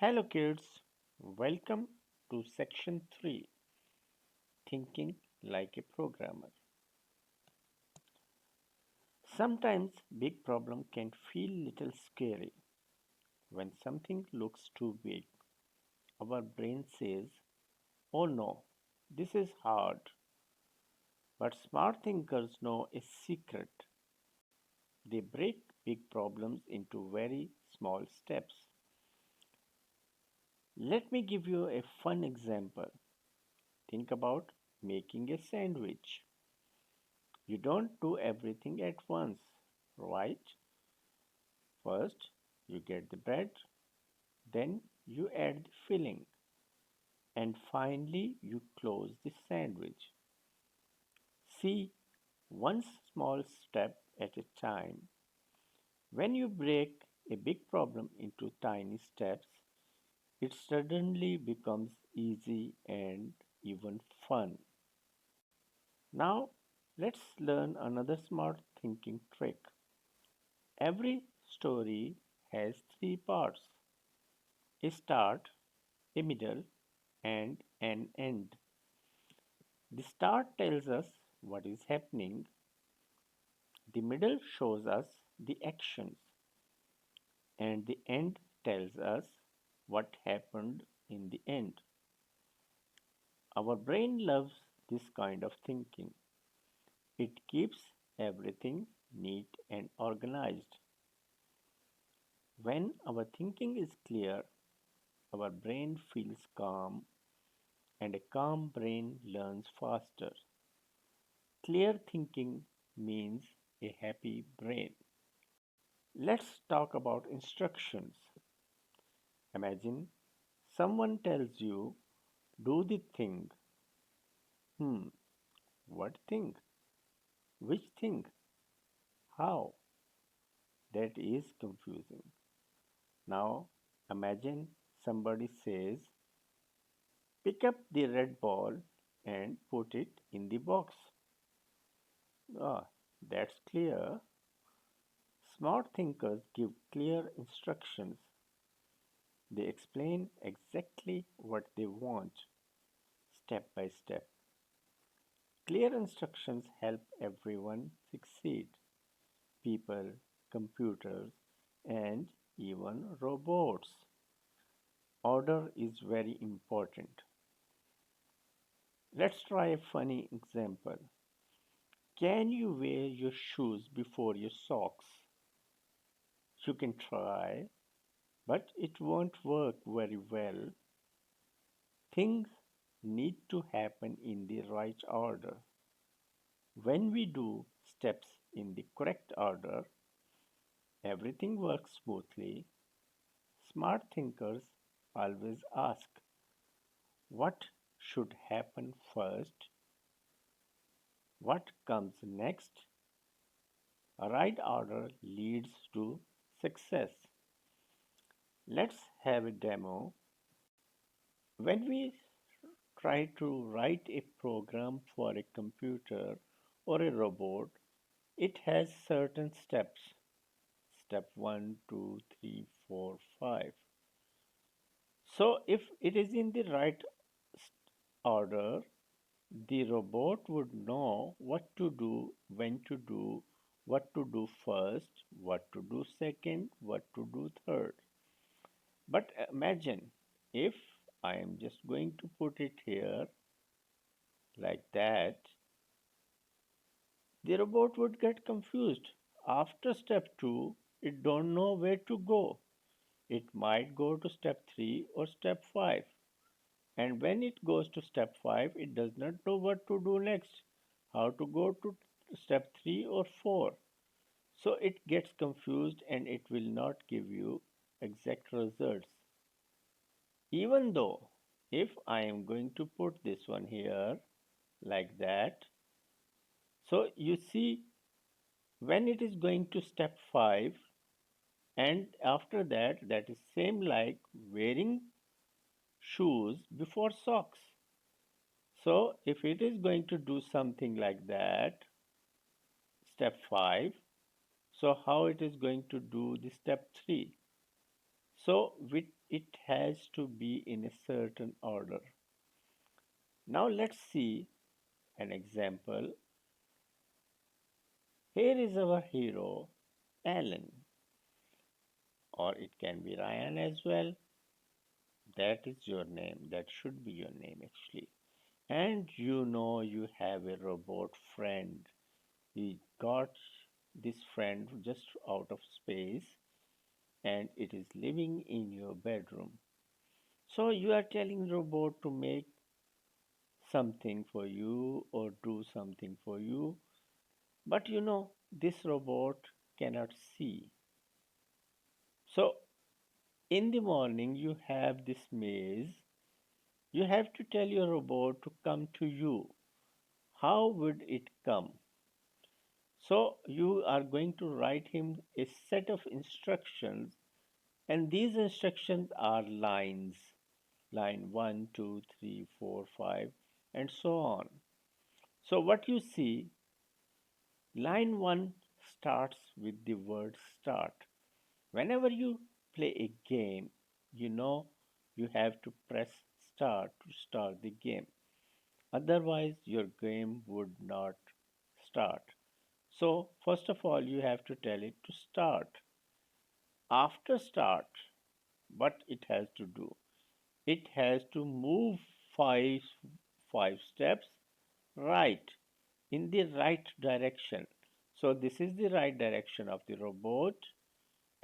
Hello, kids. Welcome to section 3, Thinking Like a Programmer. Sometimes big problem can feel little scary. When something looks too big, our brain says, "Oh no, this is hard." But smart thinkers know a secret. They break big problems into very small steps. Let me give you a fun example. Think about making a sandwich. You don't do everything at once, right? First, you get the bread, then you add the filling, and finally, you close the sandwich. See, one small step at a time. When you break a big problem into tiny steps, it suddenly becomes easy and even fun. Now, let's learn another smart thinking trick. Every story has three parts: a start, a middle, and an end. The start tells us what is happening, the middle shows us the actions, and the end tells us what happened in the end. Our brain loves this kind of thinking. It keeps everything neat and organized. When our thinking is clear, our brain feels calm, and a calm brain learns faster. Clear thinking means a happy brain. Let's talk about instructions. Imagine someone tells you, do the thing. Hmm, what thing? Which thing? How? That is confusing. Now imagine somebody says, pick up the red ball and put it in the box. Ah, that's clear. Smart thinkers give clear instructions. They explain exactly what they want, step by step. Clear instructions help everyone succeed: people, computers, and even robots. Order is very important. Let's try a funny example. Can you wear your shoes before your socks? You can try, but it won't work very well. Things need to happen in the right order. When we do steps in the correct order, everything works smoothly. Smart thinkers always ask, what should happen first? What comes next? A right order leads to success. Let's have a demo. When we try to write a program for a computer or a robot, it has certain steps. Step one, 2, 3, 4, 5. So if it is in the right order, the robot would know what to do, when to do, what to do first, what to do second, what to do third. But imagine if I am just going to put it here like that, the robot would get confused. After step 2, it don't know where to go. It might go to step 3 or step 5. And when it goes to step 5, it does not know what to do next, how to go to step 3 or 4. So it gets confused and it will not give you exact results. Even though if I am going to put this one here like that, so you see when it is going to step 5, and after that, that is same like wearing shoes before socks. So if it is going to do something like that, step 5, so how it is going to do the step 3? So it has to be in a certain order. Now let's see an example. Here is our hero, Alan, or it can be Ryan as well. That is your name. That should be your name actually. And you know you have a robot friend. You got this friend just out of space and it is living in your bedroom. So you are telling robot to make something for you or do something for you. But you know this robot cannot see. So in the morning you have this maze. You have to tell your robot to come to you. How would it come? So you are going to write him a set of instructions, and these instructions are lines, line 1, 2, 3, 4, 5, and so on. So what you see, line 1 starts with the word start. Whenever you play a game, you know you have to press start to start the game. Otherwise, your game would not start. So, first of all, you have to tell it to start. After start, what it has to do? It has to move five, five steps right in the right direction. So, this is the right direction of the robot,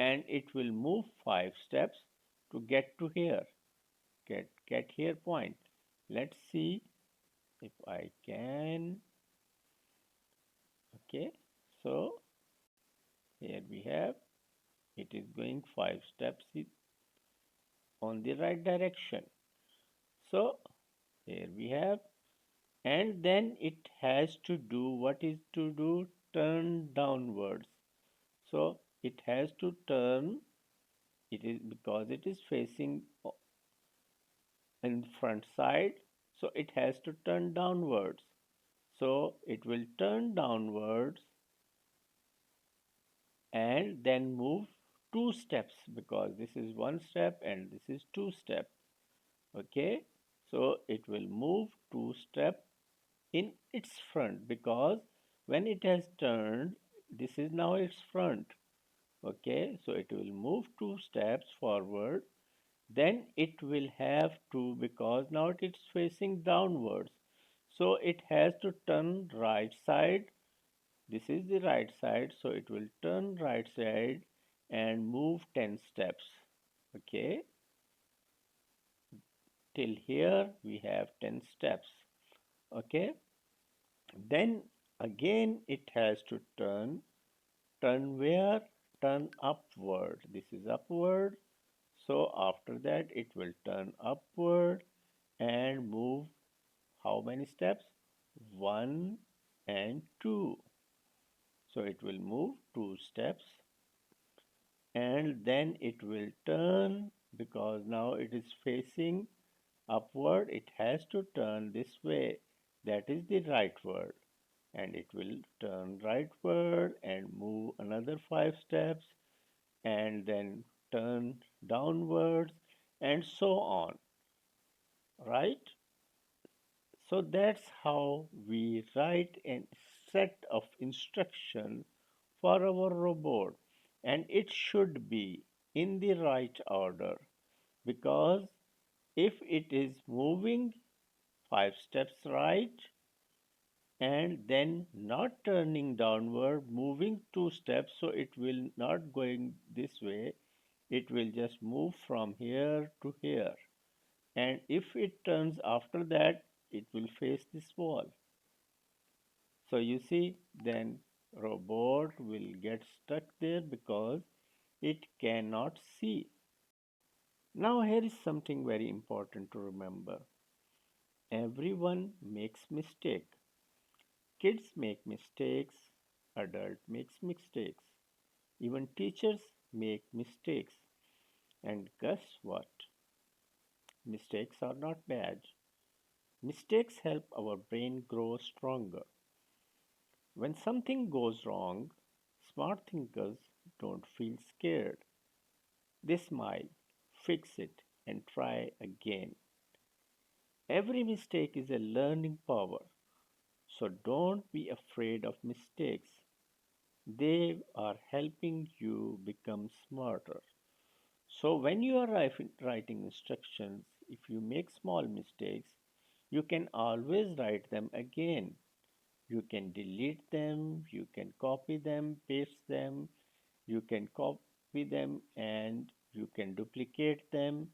and it will move five steps to get to here. Get here point. Let's see if I can. Okay, so here we have it is going five steps on the right direction. So here we have, and then it has to do what is to do, turn downwards. So it has to turn, it is because it is facing in front side, so it has to turn downwards. So it will turn downwards and then move two steps because this is one step and this is two step. Okay, so it will move two step in its front because when it has turned, this is now its front. Okay, so it will move two steps forward, then it will have to, because now it is facing downwards, so it has to turn right side. This is the right side, so it will turn right side and move 10 steps. Okay, till here we have 10 steps. Okay, then again it has to turn where? Turn upward. This is upward, so after that it will turn upward and move how many steps? 1 and 2. So it will move 2 steps and then it will turn because now it is facing upward. It has to turn this way. That is the rightward. And it will turn rightward and move another 5 steps and then turn downwards and so on. Right? So that's how we write a set of instruction for our robot, and it should be in the right order because if it is moving 5 steps right and then not turning downward, moving 2 steps, so it will not going this way, it will just move from here to here. And if it turns after that, it will face this wall. So you see, then robot will get stuck there because it cannot see. Now here is something very important to remember. Everyone makes mistake. Kids make mistakes, adult makes mistakes. Even teachers make mistakes. And guess what? Mistakes are not bad. Mistakes help our brain grow stronger. When something goes wrong, smart thinkers don't feel scared. They smile. fix it, and try again. Every mistake is a learning power, so don't be afraid of mistakes. They are helping you become smarter. So, when you are writing instructions, if you make small mistakes, you can always write them again. You can delete them, you can copy them, paste them, you can copy them and you can duplicate them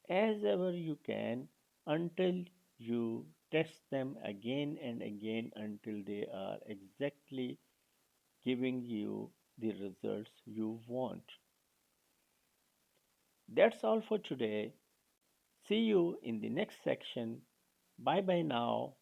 as ever you can until you test them again and again until they are exactly giving you the results you want. That's all for today. See you in the next section. Bye bye now.